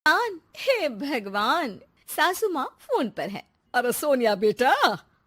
हे भगवान, सासू माँ फोन पर है। अरे सोनिया बेटा,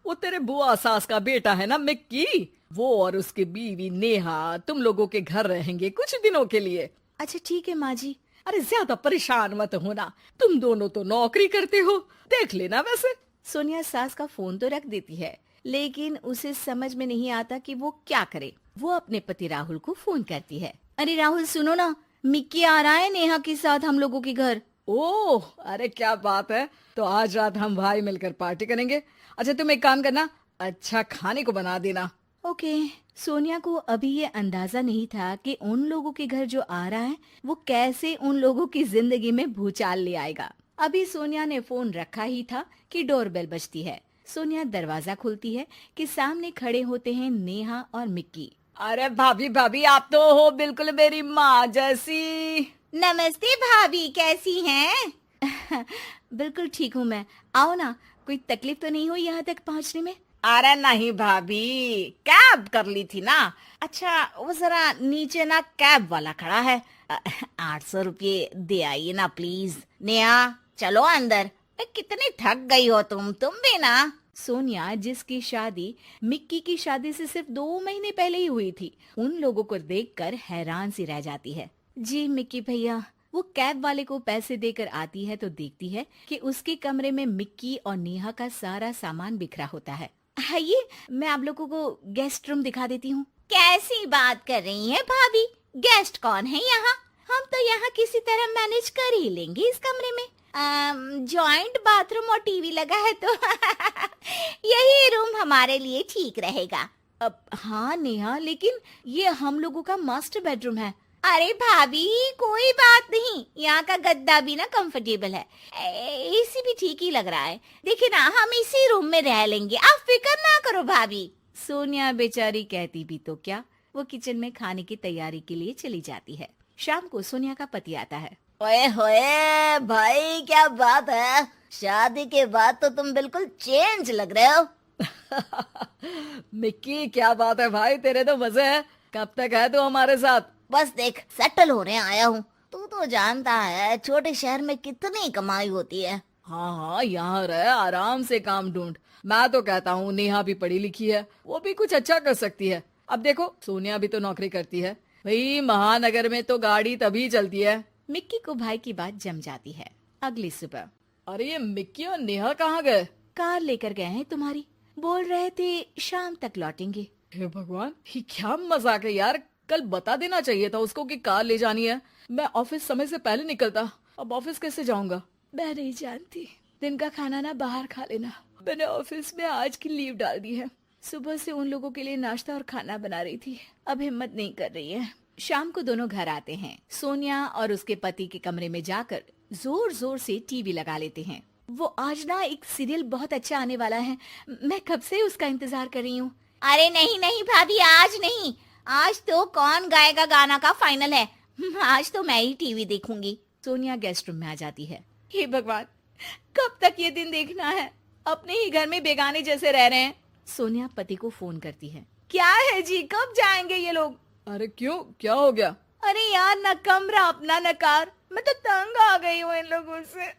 वो तेरे बुआ सास का बेटा है ना मिक्की, वो और उसकी बीवी नेहा तुम लोगों के घर रहेंगे कुछ दिनों के लिए। अच्छा ठीक है माँ जी। अरे ज्यादा परेशान मत होना, तुम दोनों तो नौकरी करते हो, देख लेना वैसे। सोनिया सास का फोन तो रख देती है, लेकिन उसे समझ में नहीं आता कि वो क्या करे। वो अपने पति राहुल को फोन करती है। अरे राहुल सुनो ना, मिक्की आ रहा है नेहा के साथ हम लोगों के घर। ओह, अरे क्या बात है, तो आज रात हम भाई मिलकर पार्टी करेंगे। अच्छा तुम एक काम करना, अच्छा खाने को बना देना। ओके। सोनिया को अभी ये अंदाजा नहीं था कि उन लोगों के घर जो आ रहा है वो कैसे उन लोगों की जिंदगी में भूचाल ले आएगा। अभी सोनिया ने फोन रखा ही था कि डोरबेल बजती है। सोनिया दरवाजा खोलती है कि सामने खड़े होते हैं नेहा और मिक्की। अरे भाभी भाभी, आप तो हो बिल्कुल मेरी माँ जैसी। नमस्ते भाभी, कैसी हैं? बिल्कुल ठीक हूँ मैं। आओ ना, कोई तकलीफ तो नहीं हुई यहाँ तक पहुँचने में? अरे नहीं भाभी, कैब कर ली थी ना। अच्छा वो जरा नीचे ना कैब वाला खड़ा है, 800 रुपये दे आइए ना प्लीज। नेहा चलो अंदर। कितनी थक गई हो तुम भी ना। सोनिया, जिसकी शादी मिक्की की शादी से सिर्फ 2 महीने पहले ही हुई थी, उन लोगों को देखकर हैरान सी रह जाती है। जी मिक्की भैया। वो कैब वाले को पैसे देकर आती है तो देखती है कि उसके कमरे में मिक्की और नेहा का सारा सामान बिखरा होता है। आइए, मैं आप लोगों को गेस्ट रूम दिखा देती हूँ। कैसी बात कर रही हैं भाभी? गेस्ट कौन है यहाँ? हम तो यहाँ किसी तरह मैनेज कर ही लेंगे इस कमरे में। जॉइंट बाथरूम और टीवी लगा है तो यही रूम हमारे लिए ठीक रहेगा। अब हाँ नेहा, लेकिन ये हम लोगों का मास्टर बेडरूम है। अरे भाभी कोई बात नहीं, यहाँ का गद्दा भी ना कंफर्टेबल है, एसी भी ठीक ही लग रहा है। देखिए ना, हम इसी रूम में रह लेंगे, आप फिक्र ना करो भाभी। सोनिया बेचारी कहती भी तो क्या, वो किचन में खाने की तैयारी के लिए चली जाती है। शाम को सोनिया का पति आता है। ओए होए भाई, क्या बात है, शादी के बाद तो तुम बिल्कुल चेंज लग रहे हो। मिक्की क्या बात है भाई, तेरे तो मजे है। कब तक है तू हमारे साथ? बस देख, सेटल होने आया हूँ। तू तो जानता है छोटे शहर में कितनी कमाई होती है। हाँ हाँ, यहाँ रह, आराम से काम ढूंढ। मैं तो कहता हूँ नेहा भी पढ़ी लिखी है, वो भी कुछ अच्छा कर सकती है। अब देखो सोनिया भी तो नौकरी करती है भाई, महानगर में तो गाड़ी तभी चलती है। मिक्की को भाई की बात जम जाती है। अगली सुबह। अरे ये मिक्की और नेहा कहाँ गए? कार लेकर गए हैं तुम्हारी, बोल रहे थे शाम तक लौटेंगे। हे भगवान, ये क्या मजाक है यार, कल बता देना चाहिए था उसको कि कार ले जानी है। मैं ऑफिस समय से पहले निकलता, अब ऑफिस कैसे जाऊंगा? मैं नहीं जानती, दिन का खाना ना बाहर खा लेना। मैंने ऑफिस में आज की लीव डाल दी है। सुबह से उन लोगों के लिए नाश्ता और खाना बना रही थी, अब हिम्मत नहीं कर रही है। शाम को दोनों घर आते हैं। सोनिया और उसके पति के कमरे में जाकर जोर जोर से टीवी लगा लेते हैं। वो आज ना एक सीरियल बहुत अच्छा आने वाला है, मैं कब से उसका इंतजार कर रही हूँ। अरे नहीं नहीं भाभी, आज नहीं, आज तो कौन गाएगा गाना का फाइनल है। आज तो मैं ही टीवी देखूंगी। सोनिया गेस्ट रूम में आ जाती है। हे भगवान, कब तक ये दिन देखना है, अपने ही घर में बेगाने जैसे रह रहे हैं। सोनिया पति को फोन करती है। क्या है जी, कब जाएंगे ये लोग? अरे क्यों, क्या हो गया? अरे यार, न कमरा अपना न कार, मैं तो तंग आ गई हूँ इन लोगों से।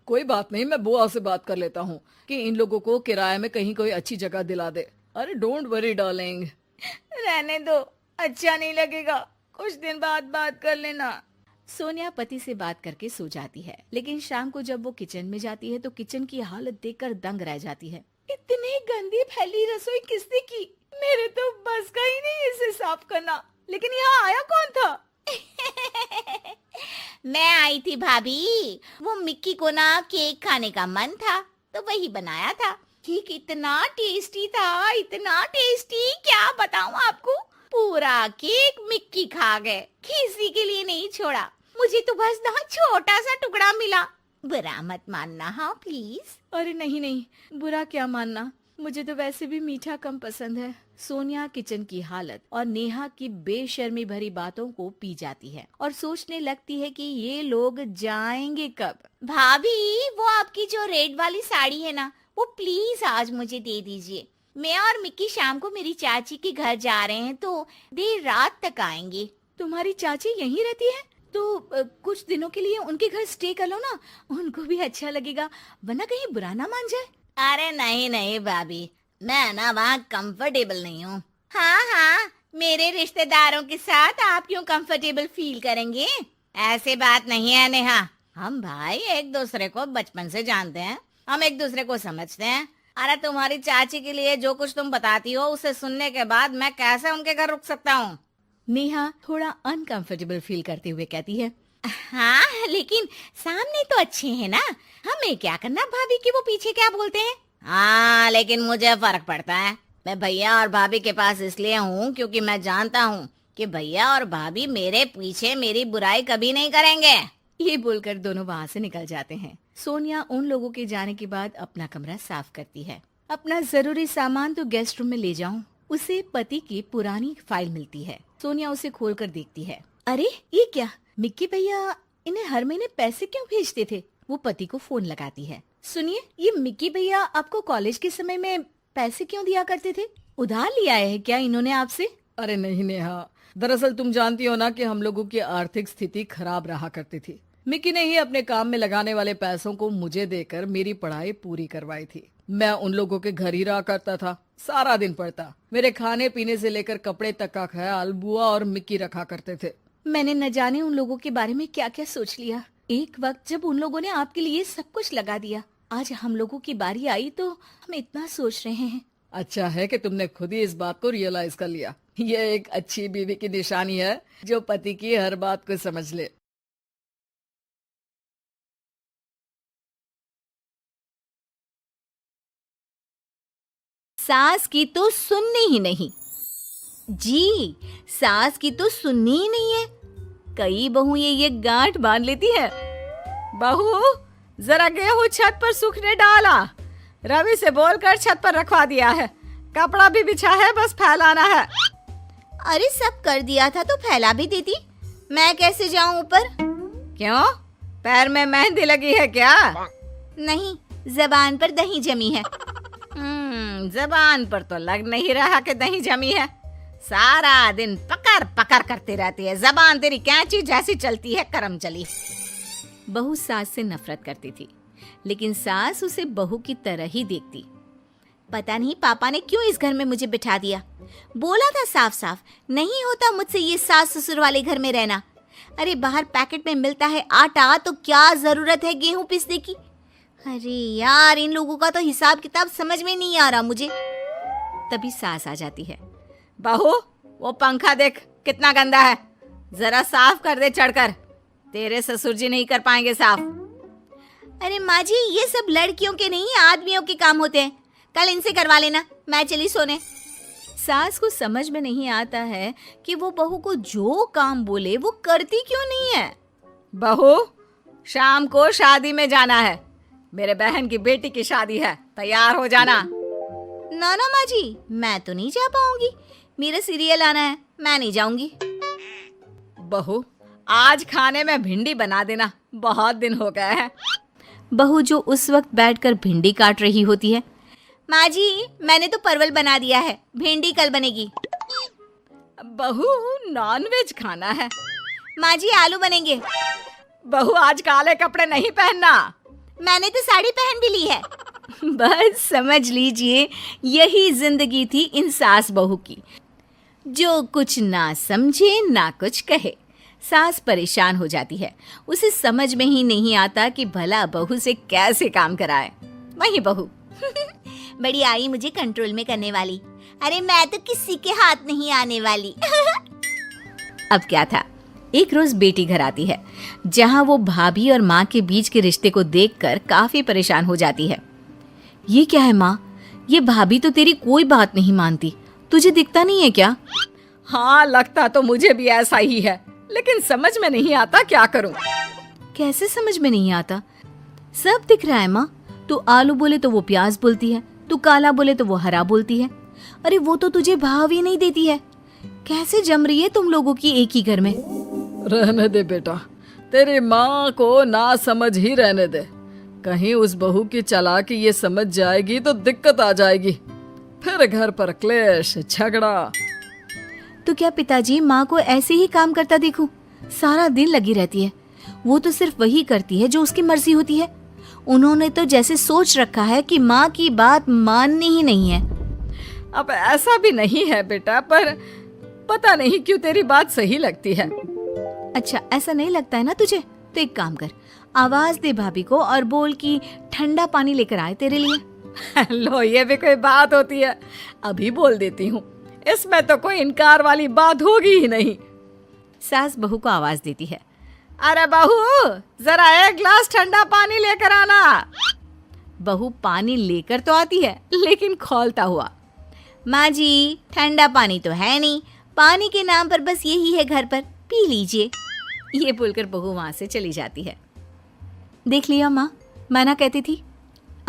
कोई बात नहीं, मैं बुआ से बात कर लेता हूँ कि इन लोगों को किराए में कहीं कोई अच्छी जगह दिला दे। अरे डोंट वरी डार्लिंग। रहने दो, अच्छा नहीं लगेगा, कुछ दिन बाद बात कर लेना। सोनिया पति से बात करके सो जाती है, लेकिन शाम को जब वो किचन में जाती है तो किचन की हालत देखकर दंग रह जाती है। इतनी गंदी फैली रसोई किसने की? मेरे तो बस का ही नहीं इसे साफ करना। लेकिन यहाँ आया कौन था? मैं आई थी भाभी, वो मिक्की को ना केक खाने का मन था तो वही बनाया था। केक इतना टेस्टी था, इतना टेस्टी, क्या बताऊं आपको। पूरा केक मिक्की खा गए, किसी के लिए नहीं छोड़ा। मुझे तो बस ना छोटा सा टुकड़ा मिला। बुरा मत मानना हाँ प्लीज। अरे नहीं नहीं, बुरा क्या मानना, मुझे तो वैसे भी मीठा कम पसंद है। सोनिया किचन की हालत और नेहा की बेशर्मी भरी बातों को पी जाती है और सोचने लगती है कि ये लोग जाएंगे कब। भाभी, वो आपकी जो रेड वाली साड़ी है ना, वो प्लीज आज मुझे दे दीजिए। मैं और मिक्की शाम को मेरी चाची के घर जा रहे हैं तो देर रात तक आएंगे। तुम्हारी चाची यहीं रहती है? तो कुछ दिनों के लिए उनके घर स्टे कर लो ना, उनको भी अच्छा लगेगा, वरना कहीं बुरा ना मान जाए। अरे नहीं नहीं भाभी, मैं ना वहाँ कंफर्टेबल नहीं हूँ। हाँ हाँ, मेरे रिश्तेदारों के साथ आप क्यों कंफर्टेबल फील करेंगे? ऐसी बात नहीं है नेहा, हम भाई एक दूसरे को बचपन से जानते हैं, हम एक दूसरे को समझते हैं। अरे तुम्हारी चाची के लिए जो कुछ तुम बताती हो उसे सुनने के बाद मैं कैसे उनके घर रुक सकता हूँ? नेहा थोड़ा अनकंफर्टेबल फील करते हुए कहती है, हाँ लेकिन सामने तो अच्छे हैं ना, हमें क्या करना भाभी कि वो पीछे क्या बोलते हैं। हाँ लेकिन मुझे फर्क पड़ता है। मैं भैया और भाभी के पास इसलिए हूँ क्योंकि मैं जानता हूँ कि भैया और भाभी मेरे पीछे मेरी बुराई कभी नहीं करेंगे। ये बोलकर दोनों वहाँ से निकल जाते हैं। सोनिया उन लोगों के जाने के बाद अपना कमरा साफ करती है। अपना जरूरी सामान तो गेस्ट रूम में ले जाऊं। उसे पति की पुरानी फाइल मिलती है। सोनिया उसे खोलकर देखती है। अरे ये क्या, मिक्की भैया इन्हें हर महीने पैसे क्यों भेजते थे? वो पति को फोन लगाती है। सुनिए, ये मिक्की भैया आपको कॉलेज के समय में पैसे क्यों दिया करते थे? उधार लिया है क्या इन्होंने आपसे? अरे नहीं नेहा, दरअसल तुम जानती हो ना कि हम लोगों की आर्थिक स्थिति खराब रहा करती थी। मिकी ने ही अपने काम में लगाने वाले पैसों को मुझे देकर मेरी पढ़ाई पूरी करवाई थी। मैं उन लोगों के घर ही रहा करता था, सारा दिन पढ़ता। मेरे खाने पीने से लेकर कपड़े तक का ख्याल बुआ और मिक्की रखा करते थे। मैंने न जाने उन लोगों के बारे में क्या क्या सोच लिया। एक वक्त जब उन लोगों ने आपके लिए सब कुछ लगा दिया, आज हम लोगों की बारी आई तो हम इतना सोच रहे हैं। अच्छा है कि तुमने खुद ही इस बात को रियलाइज कर लिया। ये एक अच्छी बीवी की निशानी है जो पति की हर बात को समझ ले। सास की तो सुननी ही नहीं। जी, सास की तो सुननी ही नहीं है। कई बहू ये गांठ बांध लेती है। बहू, जरा गेहूं छत पर सूखने डाला। रवि से बोलकर छत पर रखवा दिया है। कपड़ा भी बिछा है, बस फैलाना है। अरे सब कर दिया था तो फैला भी देती, मैं कैसे जाऊं ऊपर? क्यों, पैर में मेहंदी लगी है क्या? नहीं, जबान पर दही जमी है। जबान पर तो लग नहीं रहा कि दही जमी है। सारा दिन पकड़ पकड़ करती रहती है। जबान तेरी कैंची जैसी चलती है, करम चली। बहू सास से नफरत करती थी, लेकिन सास उसे बहू की तरह ही देखती। पता नहीं पापा ने क्यों इस घर में मुझे बिठा दिया। बोला था साफ साफ, नहीं होता मुझसे ये सास ससुर वाले घर में रहना। अरे बाहर पैकेट में मिलता है आटा, तो क्या जरूरत है गेहूं पीसने की? अरे यार, इन लोगों का तो हिसाब किताब समझ में नहीं आ रहा मुझे। तभी सास आ जाती है। बहू, वो पंखा देख कितना गंदा है, जरा साफ कर दे चढ़कर। तेरे ससुर जी नहीं कर पाएंगे साफ। अरे माँ जी, ये सब लड़कियों के नहीं आदमियों के काम होते हैं, कल इनसे करवा लेना, मैं चली सोने। सास को समझ में नहीं आता है कि वो बहू को जो काम बोले वो करती क्यों नहीं है। बहू, शाम को शादी में जाना है। मेरे बहन की बेटी की शादी है, तैयार हो जाना। ना ना माँ जी, मैं तो नहीं जा पाऊंगी, मेरा सीरियल आना है, मैं नहीं जाऊंगी। बहू, आज खाने में भिंडी बना देना, बहुत दिन हो गए हैं। बहू जो उस वक्त बैठकर भिंडी काट रही होती है। माँ जी, मैंने तो परवल बना दिया है, भिंडी कल बनेगी। बहू, नॉनवेज खाना है। माँ जी, आलू बनेंगे। बहू, आज काले कपड़े नहीं पहनना। मैंने तो साड़ी पहन भी ली है। बस समझ लीजिए, यही जिंदगी थी इन सास बहू की, जो कुछ ना समझे ना कुछ कहे। सास परेशान हो जाती है, उसे समझ में ही नहीं आता कि भला बहू से कैसे काम कराए। वही बहू बड़ी आई मुझे कंट्रोल में करने वाली। अरे मैं तो किसी के हाथ नहीं आने वाली। अब क्या था, एक रोज बेटी घर आती है, जहां वो भाभी और माँ के बीच के रिश्ते को देखकर काफी परेशान हो जाती है। ये क्या है माँ, ये भाभी तो तेरी कोई बात नहीं मानती, तुझे दिखता नहीं है क्या? हाँ, लगता तो मुझे भी ऐसा ही है, लेकिन समझ में नहीं आता क्या करूं। कैसे समझ में नहीं आता? सब दिख रहा है माँ। तू आलू बोले तो वो प्याज बोलती है, तू काला बोले तो वो हरा बोलती है। अरे वो तो तुझे भाव ही नहीं देती है। कैसे जम रही है तुम लोगों की एक ही घर में? रहने दे बेटा, तेरी माँ को ना समझ ही रहने दे। कहीं उस बहू की चालाकी ये समझ जाएगी तो दिक्कत आ जाएगी, फिर घर पर क्लेश झगड़ा। तो क्या पिताजी माँ को ऐसे ही काम करता देखूं? सारा दिन लगी रहती है। वो तो सिर्फ वही करती है जो उसकी मर्जी होती है। उन्होंने तो जैसे सोच रखा है कि माँ की बात माननी ही नहीं है। अब ऐसा भी नहीं है बेटा, पर पता नहीं क्यों तेरी बात सही लगती है। अच्छा, ऐसा नहीं लगता है ना तुझे? तो एक काम कर, आवाज दे भाभी को और बोल कि ठंडा पानी लेकर आए तेरे लिए। लो, ये भी कोई बात होती है? अभी बोल देती हूँ, इसमें तो कोई इनकार वाली बात होगी ही नहीं। सास बहू को आवाज देती है। अरे बहू, जरा एक ग्लास ठंडा पानी लेकर आना। बहू पानी लेकर तो आती है, लेकिन खौलता हुआ। माँ जी, ठंडा पानी तो है नहीं, पानी के नाम पर बस यही है घर पर, पी लीजिए। ये बोलकर बहू वहां से चली जाती है। देख लिया माँ, मैं ना कहती थी।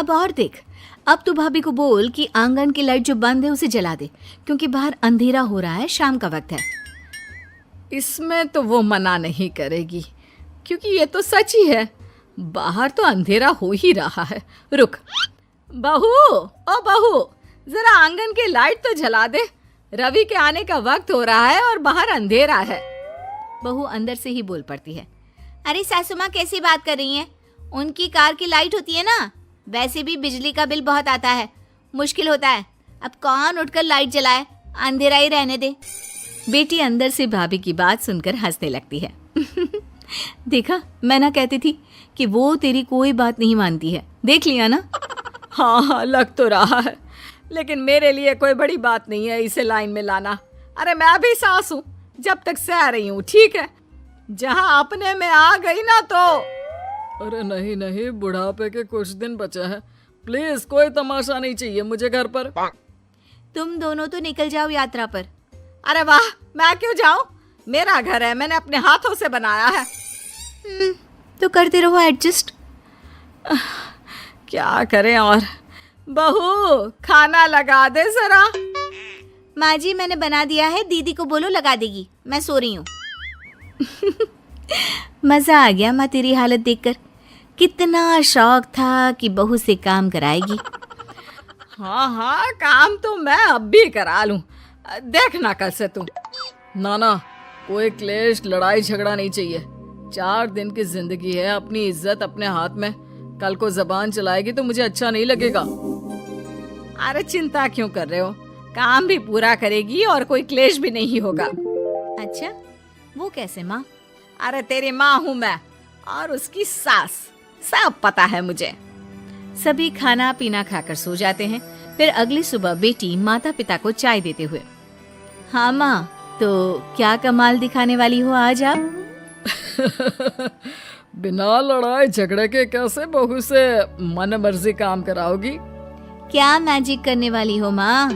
अब और देख, अब तू भाभी को बोल कि आंगन की लाइट जो बंद है उसे जला दे, क्योंकि बाहर अंधेरा हो रहा है, शाम का वक्त है। इसमें तो वो मना नहीं करेगी, क्योंकि ये तो सच ही है, बाहर तो अंधेरा हो ही रहा है। रुक बहू, ओ बहू, जरा आंगन की लाइट तो जला दे। रवि के आने का वक्त हो रहा है और बाहर अंधेरा है। बहू अंदर से ही बोल पड़ती है। अरे सासू माँ, कैसी बात कर रही हैं? उनकी कार की लाइट होती है ना, वैसे भी बिजली का बिल बहुत आता है, मुश्किल होता है। अब कौन उठकर लाइट जलाए, अंधेरा ही रहने दे। बेटी अंदर से भाभी की बात सुनकर हंसने लगती है। देखा, मैं ना कहती थी कि वो तेरी कोई बात नहीं मानती है, देख लिया ना। हाँ, लग तो रहा है, लेकिन मेरे लिए कोई बड़ी बात नहीं है इसे लाइन में लाना। अरे मैं भी सास हूँ, जब तक सह रही हूँ, ठीक है। जहाँ अपने में आ गई ना तो। अरे नहीं नहीं, बुढ़ापे के कुछ दिन बचे हैं, प्लीज कोई तमाशा नहीं चाहिए मुझे घर पर। तुम दोनों तो निकल जाओ यात्रा पर। अरे वाह, मैं क्यों जाऊं? मेरा घर है, मैंने अपने हाथों से बनाया है। तो करते रहो एडजस्ट। क्या करें और। बहू, खाना लगा दे जरा। माँ जी, मैंने बना दिया है, दीदी को बोलो लगा देगी, मैं सो रही हूँ। मजा आ गया माँ तेरी हालत देखकर। कितना शौक था कि बहू से काम कराएगी। हाँ हाँ, काम तो मैं अब भी करा लूं, देखना कल से तुम। नाना, कोई क्लेश लड़ाई झगड़ा नहीं चाहिए। 4 दिन की जिंदगी है, अपनी इज्जत अपने हाथ में। कल को जबान चलाएगी तो मुझे अच्छा नहीं लगेगा। अरे चिंता क्यों कर रहे हो, काम भी पूरा करेगी और कोई क्लेश भी नहीं होगा। अच्छा, वो कैसे माँ? अरे तेरी माँ हूँ मैं और उसकी सास, सब पता है मुझे। सभी खाना पीना खाकर सो जाते हैं। फिर अगली सुबह बेटी माता पिता को चाय देते हुए, हाँ माँ, तो क्या कमाल दिखाने वाली हो आज आप? बिना लड़ाई झगड़े के कैसे बहू से मन मर्जी काम कराओगी? क्या मैजिक करने वाली हो माँ?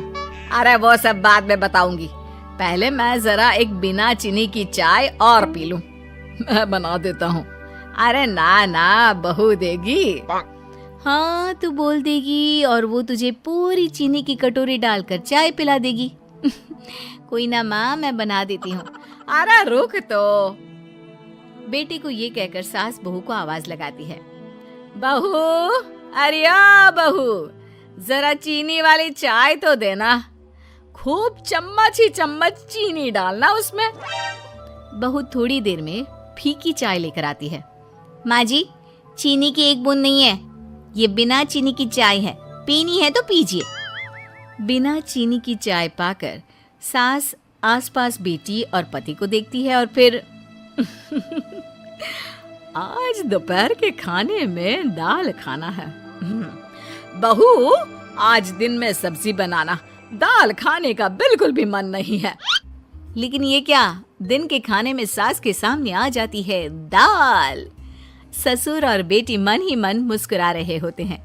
अरे वो सब बाद में बताऊंगी, पहले मैं जरा एक बिना चीनी की चाय और पी लूं। मैं बना देता हूँ। अरे ना ना, बहू देगी। हाँ, तू बोल देगी और वो तुझे पूरी चीनी की कटोरी डालकर चाय पिला देगी। कोई ना माँ, मैं बना देती हूँ। अरे रुक तो। बेटी को ये कहकर सास बहू को आवाज लगाती है। बहू, अरे आ बहू, जरा चीनी वाली चाय तो देना। खूब चम्मच ही चम्मच चीनी डालना उसमें। बहू थोड़ी देर में फीकी चाय लेकर आती है। माँ जी, चीनी की एक बूंद नहीं है, ये बिना चीनी की चाय है, पीनी है तो पीजिए। बिना चीनी की चाय पाकर सास आसपास बेटी और पति को देखती है और फिर आज दोपहर के खाने में दाल खाना है। बहू, आज दिन में सब्जी बनाना, दाल खाने का बिल्कुल भी मन नहीं है। लेकिन ये क्या, दिन के खाने में सास के सामने आ जाती है दाल। ससुर और बेटी मन ही मन मुस्कुरा रहे होते हैं।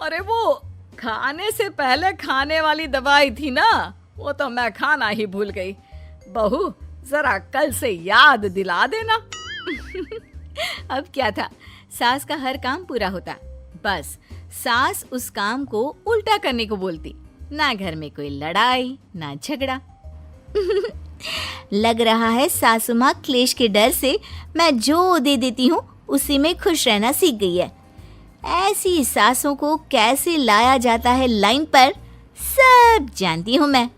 अरे वो खाने से पहले खाने वाली दवाई थी ना, वो तो मैं खाना ही भूल गई। बहू, जरा कल से याद दिला देना। अब क्या था, सास का हर काम पूरा होता, बस सास उस काम को उल्टा करने को बोलती। ना घर में कोई लड़ाई, ना झगड़ा। लग रहा है सासू माँ क्लेश के डर से मैं जो दे देती हूँ उसी में खुश रहना सीख गई है। ऐसी सासों को कैसे लाया जाता है लाइन पर, सब जानती हूँ मैं।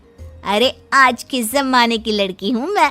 अरे आज किस जमाने की लड़की हूँ मैं।